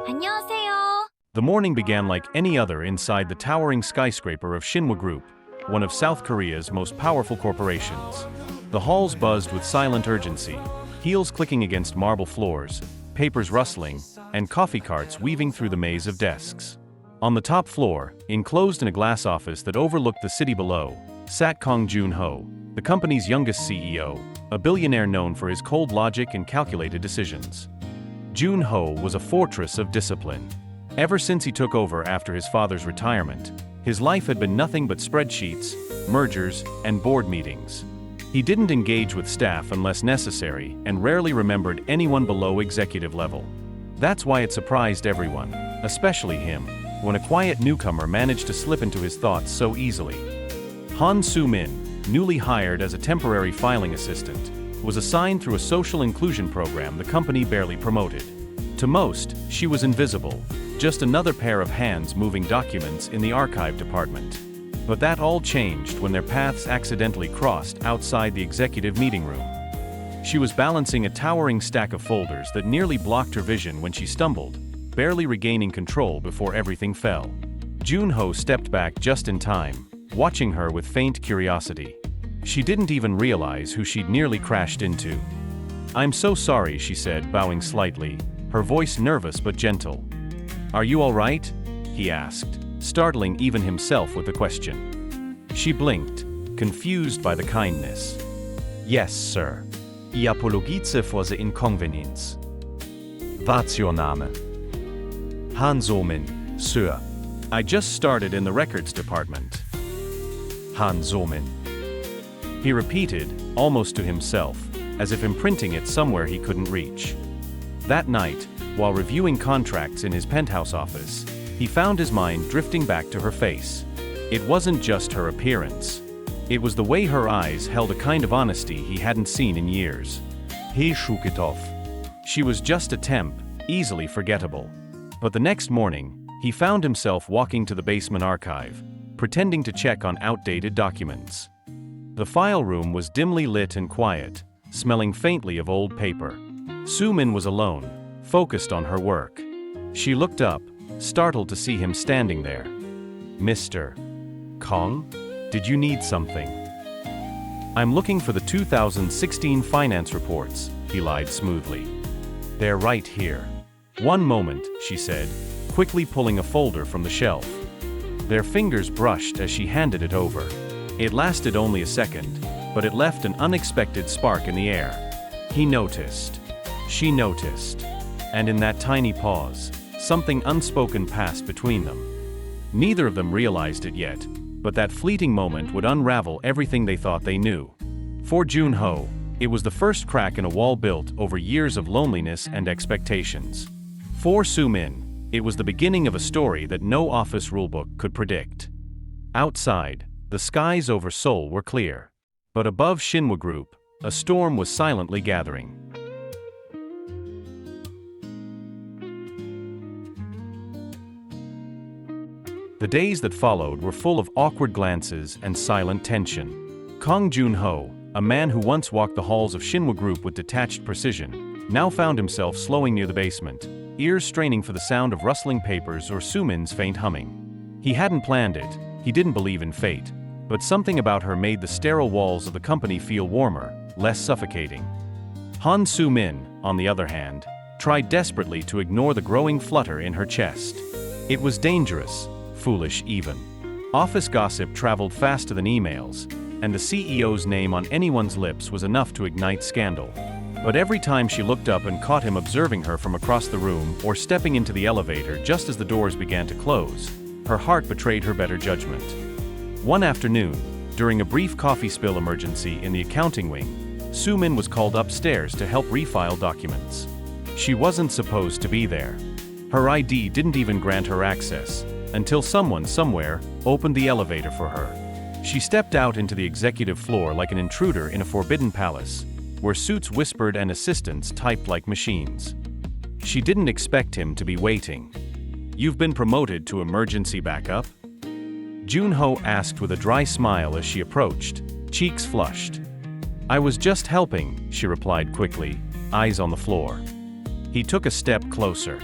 안녕하세요. The morning began like any other inside the towering skyscraper of Shinwa Group, one of South Korea's most powerful corporations. The halls buzzed with silent urgency, heels clicking against marble floors, papers rustling, and coffee carts weaving through the maze of desks. On the top floor, enclosed in a glass office that overlooked the city below, sat Kang Joon-ho, the company's youngest CEO, a billionaire known for his cold logic and calculated decisions. Joon-ho was a fortress of discipline. Ever since he took over after his father's retirement, his life had been nothing but spreadsheets, mergers, and board meetings. He didn't engage with staff unless necessary and rarely remembered anyone below executive level. That's why it surprised everyone, especially him, when a quiet newcomer managed to slip into his thoughts so easily. Han Soo-min, newly hired as a temporary filing assistant, was assigned through a social inclusion program the company barely promoted. To most, she was invisible, just another pair of hands moving documents in the archive department. But that all changed when their paths accidentally crossed outside the executive meeting room. She was balancing a towering stack of folders that nearly blocked her vision when she stumbled, barely regaining control before everything fell. Joon-ho stepped back just in time, watching her with faint curiosity. She didn't even realize who she'd nearly crashed into. "I'm so sorry," she said, bowing slightly, her voice nervous but gentle. "Are you all right?" he asked, startling even himself with the question. She blinked, confused by the kindness. "Yes, sir. I apologize for the inconvenience." "What's your name?" "Han Soo-min, sir. I just started in the records department." "Han Soo-min," he repeated, almost to himself, as if imprinting it somewhere he couldn't reach. That night, while reviewing contracts in his penthouse office, he found his mind drifting back to her face. It wasn't just her appearance. It was the way her eyes held a kind of honesty he hadn't seen in years. He shook it off. She was just a temp, easily forgettable. But the next morning, he found himself walking to the basement archive, pretending to check on outdated documents. The file room was dimly lit and quiet, smelling faintly of old paper. Soo-min was alone, focused on her work. She looked up, startled to see him standing there. "Mr. Kang, did you need something?" "I'm looking for the 2016 finance reports," he lied smoothly. "They're right here." "One moment," she said, quickly pulling a folder from the shelf. Their fingers brushed as she handed it over. It lasted only a second, but it left an unexpected spark in the air. He noticed. She noticed. And in that tiny pause, something unspoken passed between them. Neither of them realized it yet, but that fleeting moment would unravel everything they thought they knew. For Joon-ho, it was the first crack in a wall built over years of loneliness and expectations. For Soo-min, it was the beginning of a story that no office rulebook could predict. Outside, the skies over Seoul were clear. But above Shinwa Group, a storm was silently gathering. The days that followed were full of awkward glances and silent tension. Kang Joon-ho, a man who once walked the halls of Shinwa Group with detached precision, now found himself slowing near the basement, ears straining for the sound of rustling papers or Soo-min's faint humming. He hadn't planned it, he didn't believe in fate, but something about her made the sterile walls of the company feel warmer, less suffocating. Han Soo-min, on the other hand, tried desperately to ignore the growing flutter in her chest. It was dangerous, foolish even. Office gossip traveled faster than emails, and the CEO's name on anyone's lips was enough to ignite scandal. But every time she looked up and caught him observing her from across the room or stepping into the elevator just as the doors began to close, her heart betrayed her better judgment. One afternoon, during a brief coffee spill emergency in the accounting wing, Soo-min was called upstairs to help refile documents. She wasn't supposed to be there. Her ID didn't even grant her access, until someone somewhere opened the elevator for her. She stepped out into the executive floor like an intruder in a forbidden palace, where suits whispered and assistants typed like machines. She didn't expect him to be waiting. "You've been promoted to emergency backup?" Joon-ho asked with a dry smile as she approached, cheeks flushed. "I was just helping," she replied quickly, eyes on the floor. He took a step closer.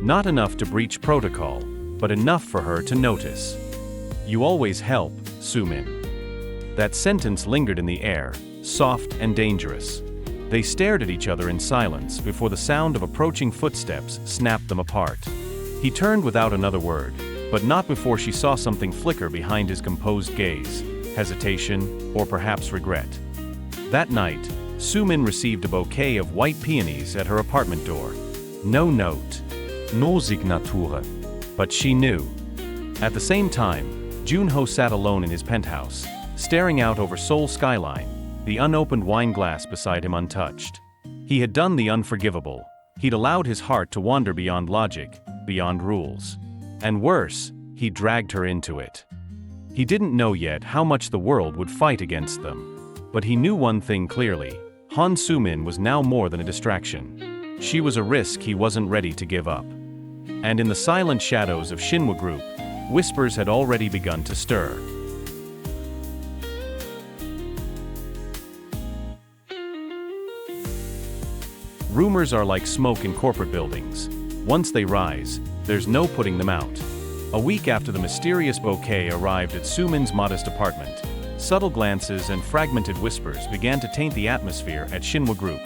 Not enough to breach protocol, but enough for her to notice. "You always help, Sumin." That sentence lingered in the air, soft and dangerous. They stared at each other in silence before the sound of approaching footsteps snapped them apart. He turned without another word, but not before she saw something flicker behind his composed gaze, hesitation, or perhaps regret. That night, Sumin received a bouquet of white peonies at her apartment door. No note. No signature. But she knew. At the same time, Junho sat alone in his penthouse, staring out over Seoul skyline, the unopened wine glass beside him untouched. He had done the unforgivable. He'd allowed his heart to wander beyond logic, beyond rules. And worse, he dragged her into it. He didn't know yet how much the world would fight against them. But he knew one thing clearly: Han Sumin was now more than a distraction. She was a risk he wasn't ready to give up. And in the silent shadows of Shinwa Group, whispers had already begun to stir. Rumors are like smoke in corporate buildings. Once they rise, there's no putting them out. A week after the mysterious bouquet arrived at Sumin's modest apartment, subtle glances and fragmented whispers began to taint the atmosphere at Shinwa Group.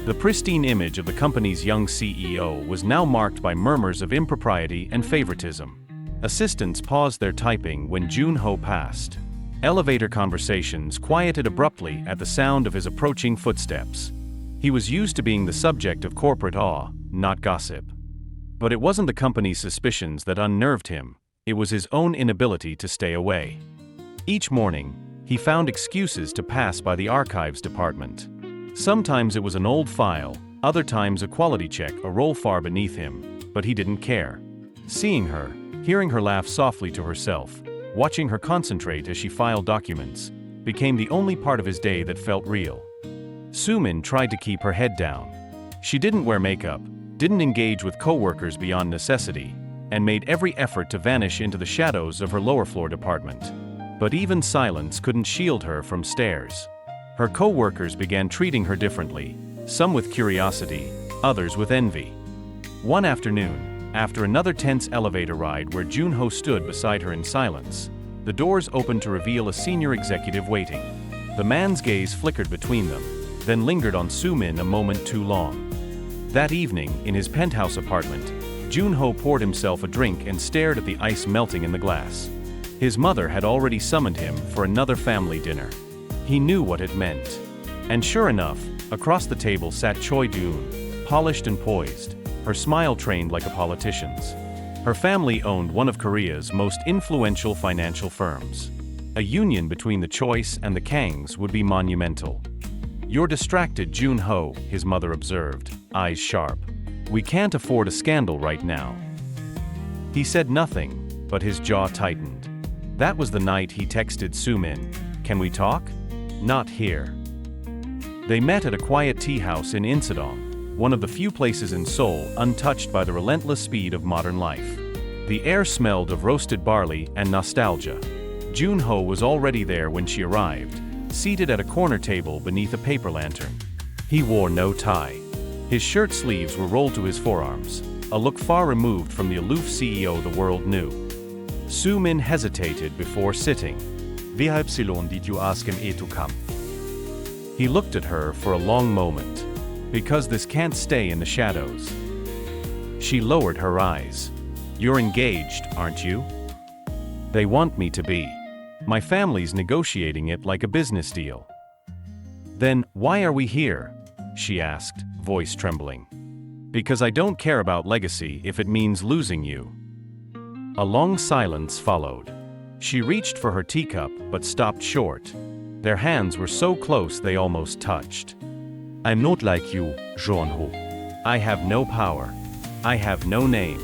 The pristine image of the company's young CEO was now marked by murmurs of impropriety and favoritism. Assistants paused their typing when Junho passed. Elevator conversations quieted abruptly at the sound of his approaching footsteps. He was used to being the subject of corporate awe, not gossip. But it wasn't the company's suspicions that unnerved him, it was his own inability to stay away. Each morning, he found excuses to pass by the archives department. Sometimes it was an old file, other times a quality check a roll far beneath him, but he didn't care. Seeing her, hearing her laugh softly to herself, watching her concentrate as she filed documents, became the only part of his day that felt real. Sumin tried to keep her head down. She didn't wear makeup, didn't engage with coworkers beyond necessity, and made every effort to vanish into the shadows of her lower floor department. But even silence couldn't shield her from stares. Her co-workers began treating her differently, some with curiosity, others with envy. One afternoon, after another tense elevator ride where Junho stood beside her in silence, the doors opened to reveal a senior executive waiting. The man's gaze flickered between them, then lingered on Sumin a moment too long. That evening, in his penthouse apartment, Junho poured himself a drink and stared at the ice melting in the glass. His mother had already summoned him for another family dinner. He knew what it meant. And sure enough, across the table sat Choi Doon, polished and poised, her smile trained like a politician's. Her family owned one of Korea's most influential financial firms. A union between the Choice and the Kangs would be monumental. "You're distracted, Junho," his mother observed, eyes sharp. "We can't afford a scandal right now." He said nothing, but his jaw tightened. That was the night he texted Sumin, "Can we talk?" "Not here." They met at a quiet tea house in Insadong, one of the few places in Seoul untouched by the relentless speed of modern life. The air smelled of roasted barley and nostalgia. Junho was already there when she arrived, seated at a corner table beneath a paper lantern. He wore no tie. His shirt sleeves were rolled to his forearms, a look far removed from the aloof CEO the world knew. Sumin hesitated before sitting. "Weshalb did you ask him to come?" He looked at her for a long moment. "Because this can't stay in the shadows." She lowered her eyes. "You're engaged, aren't you?" "They want me to be. My family's negotiating it like a business deal." "Then, why are we here?" she asked, voice trembling. "Because I don't care about legacy if it means losing you." A long silence followed. She reached for her teacup but stopped short. Their hands were so close they almost touched. "I'm not like you, Junho. I have no power. I have no name.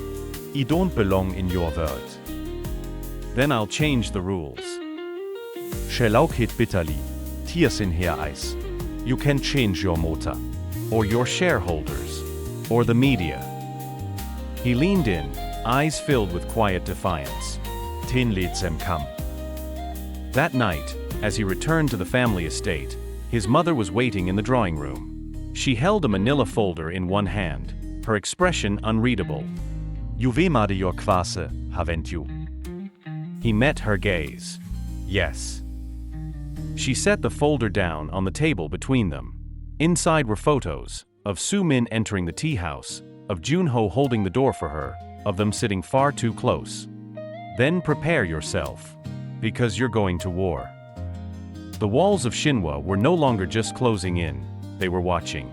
I don't belong in your world." "Then I'll change the rules." Shellauk hit bitterly. Tears in her eyes. "You can change your motor. Or your shareholders. Or the media." He leaned in, eyes filled with quiet defiance. "Tin let them come." That night, as he returned to the family estate, his mother was waiting in the drawing room. She held a manila folder in one hand, her expression unreadable. Juvemade your kvase, haven't you? He met her gaze. Yes. She set the folder down on the table between them. Inside were photos of Soo Min entering the tea house, of Junho holding the door for her, of them sitting far too close. Then prepare yourself, because you're going to war. The walls of Shinhwa were no longer just closing in, they were watching.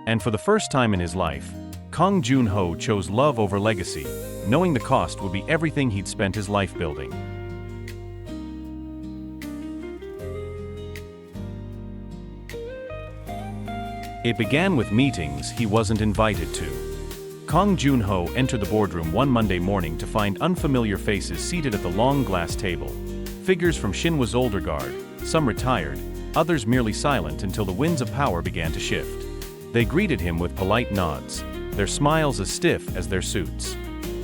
And for the first time in his life, Kang Junho chose love over legacy, knowing the cost would be everything he'd spent his life building. It began with meetings he wasn't invited to. Kang Junho entered the boardroom one Monday morning to find unfamiliar faces seated at the long glass table. Figures from Shinhwa's older guard, some retired, others merely silent until the winds of power began to shift. They greeted him with polite nods, their smiles as stiff as their suits.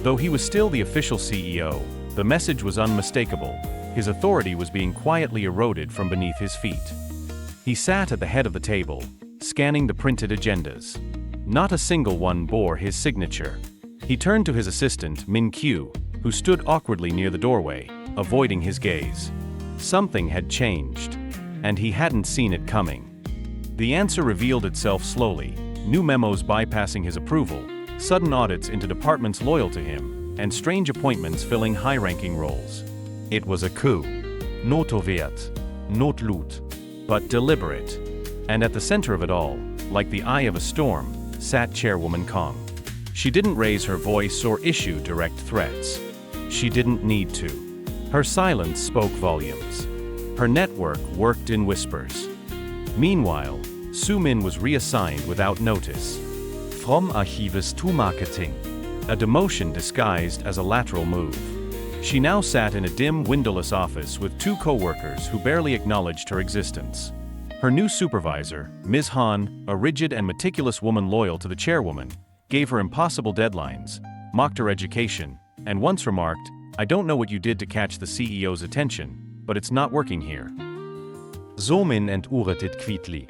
Though he was still the official CEO, the message was unmistakable. His authority was being quietly eroded from beneath his feet. He sat at the head of the table, scanning the printed agendas. Not a single one bore his signature. He turned to his assistant, Min Kyu, who stood awkwardly near the doorway, avoiding his gaze. Something had changed, and he hadn't seen it coming. The answer revealed itself slowly, new memos bypassing his approval, sudden audits into departments loyal to him, and strange appointments filling high-ranking roles. It was a coup. Not overt, not loot, but deliberate. And at the center of it all, like the eye of a storm, sat Chairwoman Kang. She didn't raise her voice or issue direct threats. She didn't need to. Her silence spoke volumes. Her network worked in whispers. Meanwhile, Soo Min was reassigned without notice. From Archives to Marketing. A demotion disguised as a lateral move. She now sat in a dim, windowless office with two co-workers who barely acknowledged her existence. Her new supervisor, Ms. Han, a rigid and meticulous woman loyal to the chairwoman, gave her impossible deadlines, mocked her education, and once remarked, "I don't know what you did to catch the CEO's attention, but it's not working here." Soo Min entouretet quietly.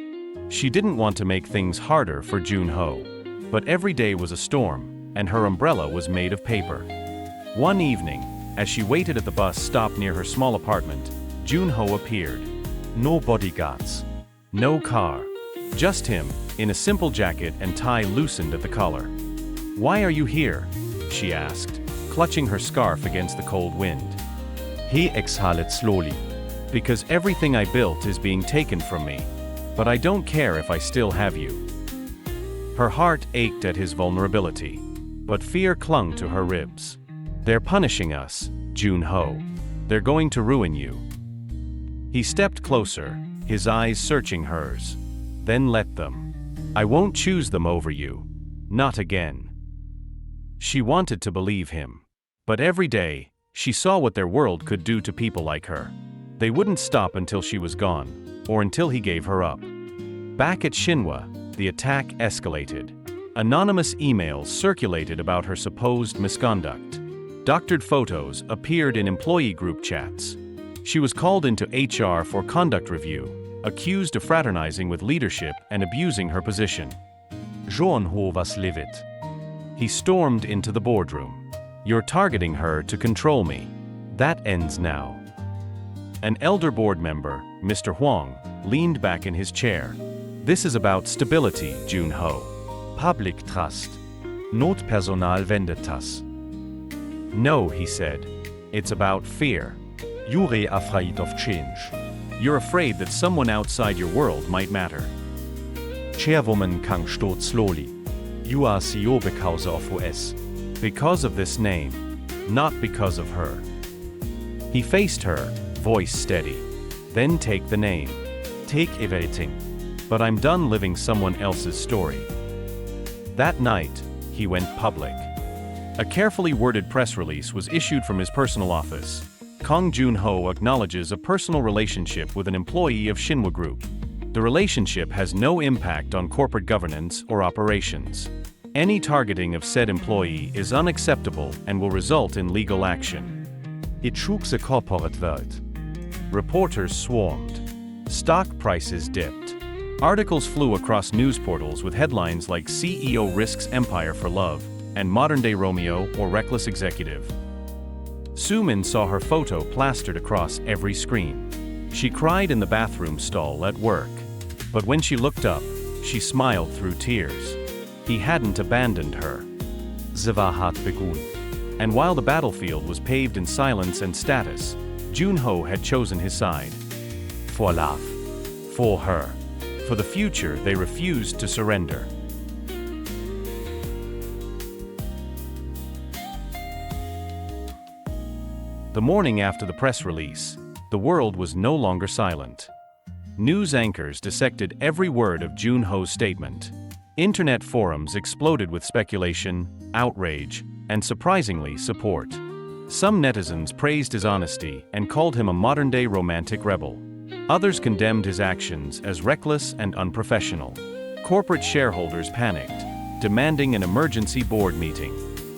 She didn't want to make things harder for Junho. But every day was a storm, and her umbrella was made of paper. One evening, as she waited at the bus stop near her small apartment, Junho appeared. No bodyguards. No car. Just him, in a simple jacket and tie loosened at the collar. "Why are you here?" she asked, clutching her scarf against the cold wind. He exhaled slowly. "Because everything I built is being taken from me. But I don't care if I still have you." Her heart ached at his vulnerability, but fear clung to her ribs. "They're punishing us, Junho. They're going to ruin you." He stepped closer, his eyes searching hers. "Then let them. I won't choose them over you. Not again." She wanted to believe him. But every day, she saw what their world could do to people like her. They wouldn't stop until she was gone, or until he gave her up. Back at Shinhwa, the attack escalated. Anonymous emails circulated about her supposed misconduct. Doctored photos appeared in employee group chats. She was called into HR for conduct review, accused of fraternizing with leadership and abusing her position. Junho was livid. He stormed into the boardroom. "You're targeting her to control me. That ends now." An elder board member, Mr. Huang, leaned back in his chair. "This is about stability, Junho. Public trust. Not personal vendettas." "No," he said. "It's about fear. You're afraid of change. You're afraid that someone outside your world might matter." Chairwoman Kang stood slowly. You are CEO because of US. Because of this name, not because of her. He faced her, voice steady. "Then take the name. Take everything. But I'm done living someone else's story." That night, he went public. A carefully worded press release was issued from his personal office. Kang Junho acknowledges a personal relationship with an employee of Shinhwa Group. The relationship has no impact on corporate governance or operations. Any targeting of said employee is unacceptable and will result in legal action. It shook the corporate world. Reporters swarmed. Stock prices dipped. Articles flew across news portals with headlines like "CEO risks empire for love" and modern-day Romeo or reckless executive. Soo-min saw her photo plastered across every screen. She cried in the bathroom stall at work. But when she looked up, she smiled through tears. He hadn't abandoned her. Ze war hart begun. And while the battlefield was paved in silence and status, Junho had chosen his side. For love. For her. For the future they refused to surrender. The morning after the press release, the world was no longer silent. News anchors dissected every word of Junho's statement. Internet forums exploded with speculation, outrage, and surprisingly, support. Some netizens praised his honesty and called him a modern-day romantic rebel. Others condemned his actions as reckless and unprofessional. Corporate shareholders panicked, demanding an emergency board meeting.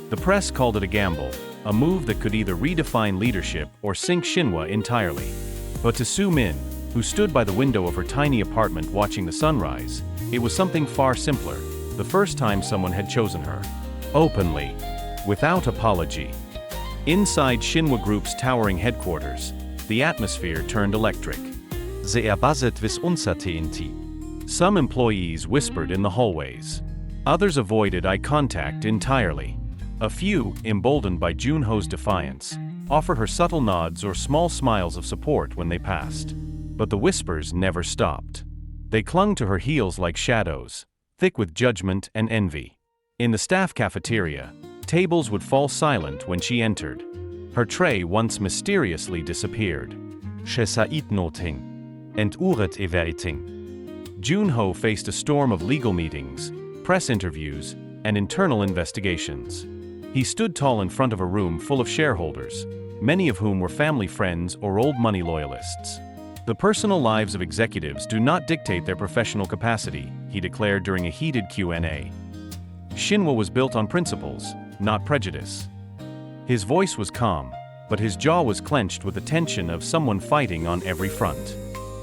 The press called it a gamble, a move that could either redefine leadership or sink Shinhwa entirely. But to Soo-min, who stood by the window of her tiny apartment watching the sunrise, it was something far simpler, the first time someone had chosen her. Openly. Without apology. Inside Shinhwa Group's towering headquarters, the atmosphere turned electric. Ze buzzed with uncertainty. Some employees whispered in the hallways. Others avoided eye contact entirely. A few, emboldened by Junho's defiance, offered her subtle nods or small smiles of support when they passed. But the whispers never stopped. They clung to her heels like shadows, thick with judgment and envy. In the staff cafeteria, tables would fall silent when she entered. Her tray once mysteriously disappeared. She sait nothing. And uret everything. Junho faced a storm of legal meetings, press interviews, and internal investigations. He stood tall in front of a room full of shareholders, many of whom were family friends or old money loyalists. The personal lives of executives do not dictate their professional capacity, he declared during a heated Q&A. Shinhwa was built on principles, not prejudice. His voice was calm, but his jaw was clenched with the tension of someone fighting on every front.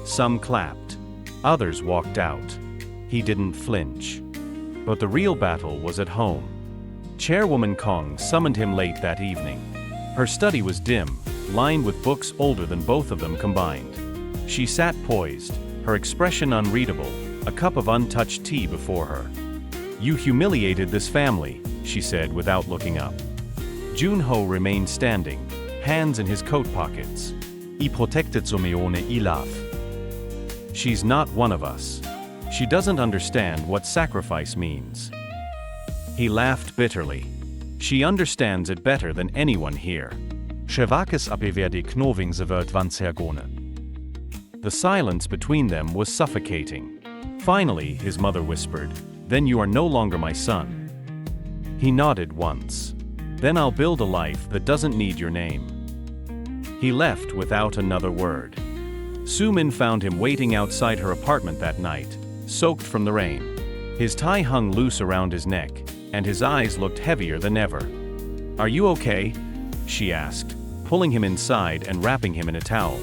Some clapped. Others walked out. He didn't flinch. But the real battle was at home. Chairwoman Kong summoned him late that evening. Her study was dim, lined with books older than both of them combined. She sat poised, her expression unreadable, a cup of untouched tea before her. "You humiliated this family," she said without looking up. Junho remained standing, hands in his coat pockets. I protected Someone I love. "She's not one of us. She doesn't understand what sacrifice means." He laughed bitterly. "She understands it better than anyone here." She wakes abwehr die Knoving ze wird wanns hergone. The silence between them was suffocating. Finally, his mother whispered, "Then you are no longer my son." He nodded once. "Then I'll build a life that doesn't need your name." He left without another word. Soo-min found him waiting outside her apartment that night, soaked from the rain. His tie hung loose around his neck, and his eyes looked heavier than ever. "Are you okay?" she asked, pulling him inside and wrapping him in a towel.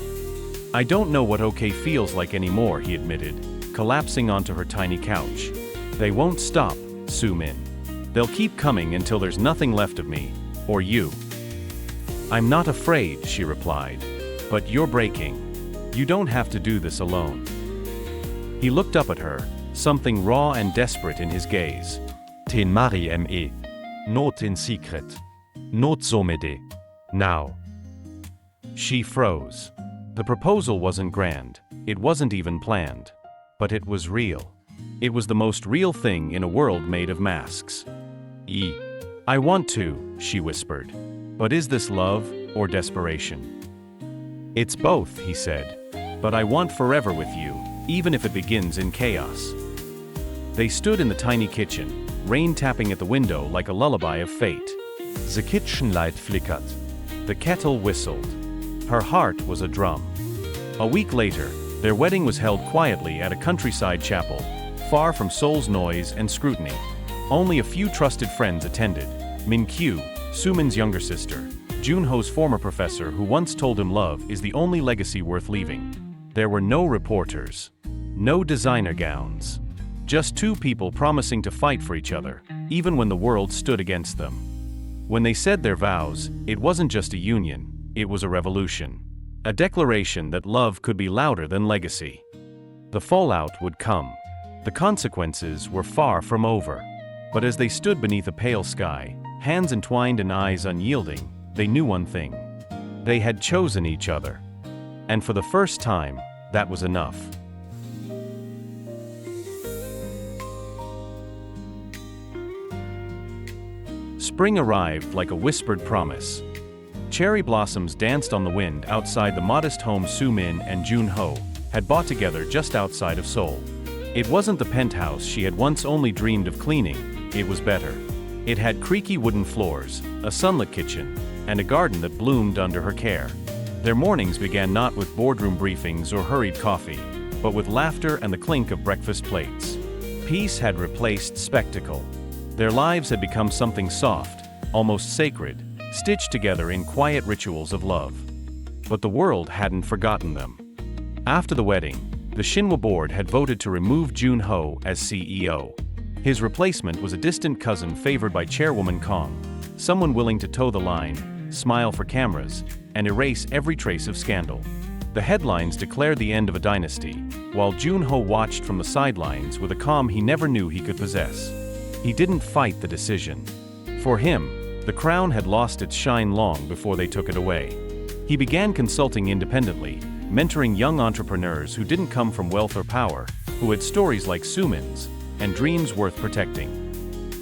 "I don't know what okay feels like anymore," he admitted, collapsing onto her tiny couch. "They won't stop, Soo-min. They'll keep coming until there's nothing left of me, or you." "I'm not afraid," she replied. "But you're breaking. You don't have to do this alone." He looked up at her, something raw and desperate in his gaze. Ten mari me. Not in secret. Not somede. Now. She froze. The proposal wasn't grand. It wasn't even planned. But it was real. It was the most real thing in a world made of masks. I want to," she whispered. "But is this love or desperation?" "It's both," he said. "But I want forever with you, even if it begins in chaos." They stood in the tiny kitchen, rain tapping at the window like a lullaby of fate. The kitchen light flickered. The kettle whistled. Her heart was a drum. A week later, their wedding was held quietly at a countryside chapel, far from Seoul's noise and scrutiny. Only a few trusted friends attended. Min-kyu, Soo-min's younger sister, Junho's former professor who once told him love is the only legacy worth leaving. There were no reporters. No designer gowns. Just two people promising to fight for each other, even when the world stood against them. When they said their vows, it wasn't just a union, it was a revolution. A declaration that love could be louder than legacy. The fallout would come. The consequences were far from over. But as they stood beneath a pale sky, hands entwined and eyes unyielding, they knew one thing. They had chosen each other. And for the first time, that was enough. Spring arrived like a whispered promise. Cherry blossoms danced on the wind outside the modest home Soo-min and Jun-ho had bought together just outside of Seoul. It wasn't the penthouse she had once only dreamed of cleaning, it was better. It had creaky wooden floors, a sunlit kitchen, and a garden that bloomed under her care. Their mornings began not with boardroom briefings or hurried coffee, but with laughter and the clink of breakfast plates. Peace had replaced spectacle. Their lives had become something soft, almost sacred, stitched together in quiet rituals of love. But the world hadn't forgotten them. After the wedding, the Shinhwa board had voted to remove Jun-ho as CEO. His replacement was a distant cousin favored by Chairwoman Kong, someone willing to toe the line, smile for cameras, and erase every trace of scandal. The headlines declared the end of a dynasty, while Jun-ho watched from the sidelines with a calm he never knew he could possess. He didn't fight the decision. For him, the crown had lost its shine long before they took it away. He began consulting independently, mentoring young entrepreneurs who didn't come from wealth or power, who had stories like Soo-min's, and dreams worth protecting.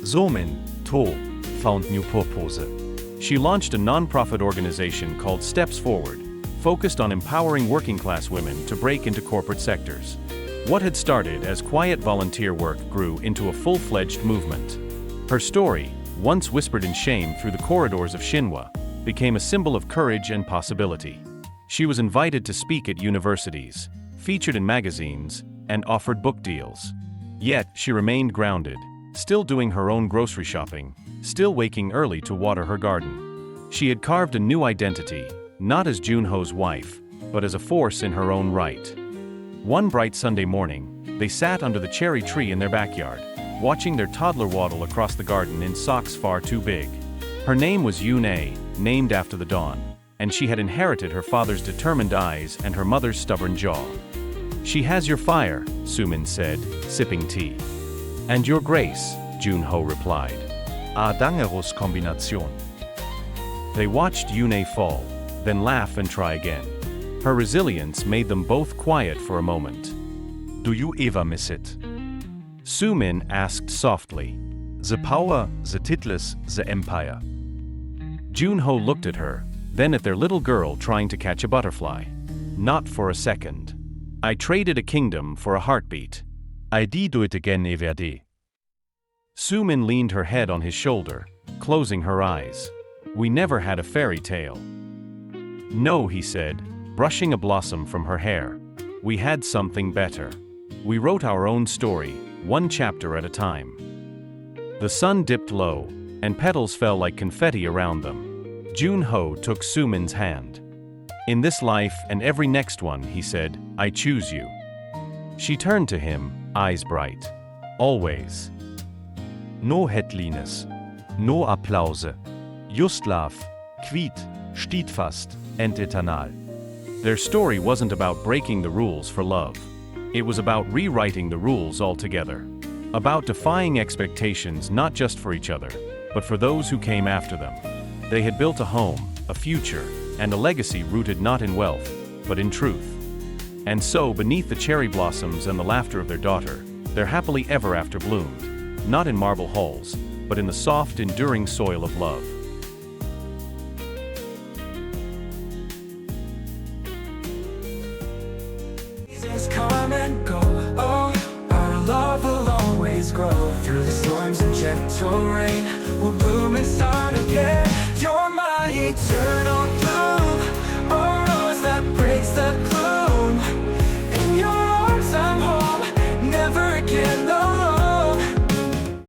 Soo-min, To, found new purpose. She launched a non-profit organization called Steps Forward, focused on empowering working-class women to break into corporate sectors. What had started as quiet volunteer work grew into a full-fledged movement. Her story, once whispered in shame through the corridors of Shinhwa, became a symbol of courage and possibility. She was invited to speak at universities, featured in magazines, and offered book deals. Yet, she remained grounded, still doing her own grocery shopping, still waking early to water her garden. She had carved a new identity, not as Jun-ho's wife, but as a force in her own right. One bright Sunday morning, they sat under the cherry tree in their backyard, watching their toddler waddle across the garden in socks far too big. Her name was Yoon-ae, named after the dawn, and she had inherited her father's determined eyes and her mother's stubborn jaw. "She has your fire," Soo-min said, sipping tea. "And your grace," Jun-ho replied. A dangerous Kombination. They watched Yoon-ae fall, then laugh and try again. Her resilience made them both quiet for a moment. Do you ever miss it? Soo-min asked softly. The power, the titles, the empire. Jun-ho looked at her, then at their little girl trying to catch a butterfly. Not for a second. "I traded a kingdom for a heartbeat." I do it again every day. Soo-min leaned her head on his shoulder, closing her eyes. "We never had a fairy tale." "No," he said, brushing a blossom from her hair. "We had something better. We wrote our own story, one chapter at a time." The sun dipped low, and petals fell like confetti around them. Jun-ho took Soo-min's hand. "In this life and every next one," he said, "I choose you." She turned to him, eyes bright. "Always." No headliness. No Applause. Just love. Quiet, steadfast, and eternal. Their story wasn't about breaking the rules for love. It was about rewriting the rules altogether. About defying expectations not just for each other, but for those who came after them. They had built a home, a future, and a legacy rooted not in wealth, but in truth. And so, beneath the cherry blossoms and the laughter of their daughter, their happily ever after bloomed, not in marble halls, but in the soft, enduring soil of love. Seasons come and go, oh, our love will always grow through the storms and gentle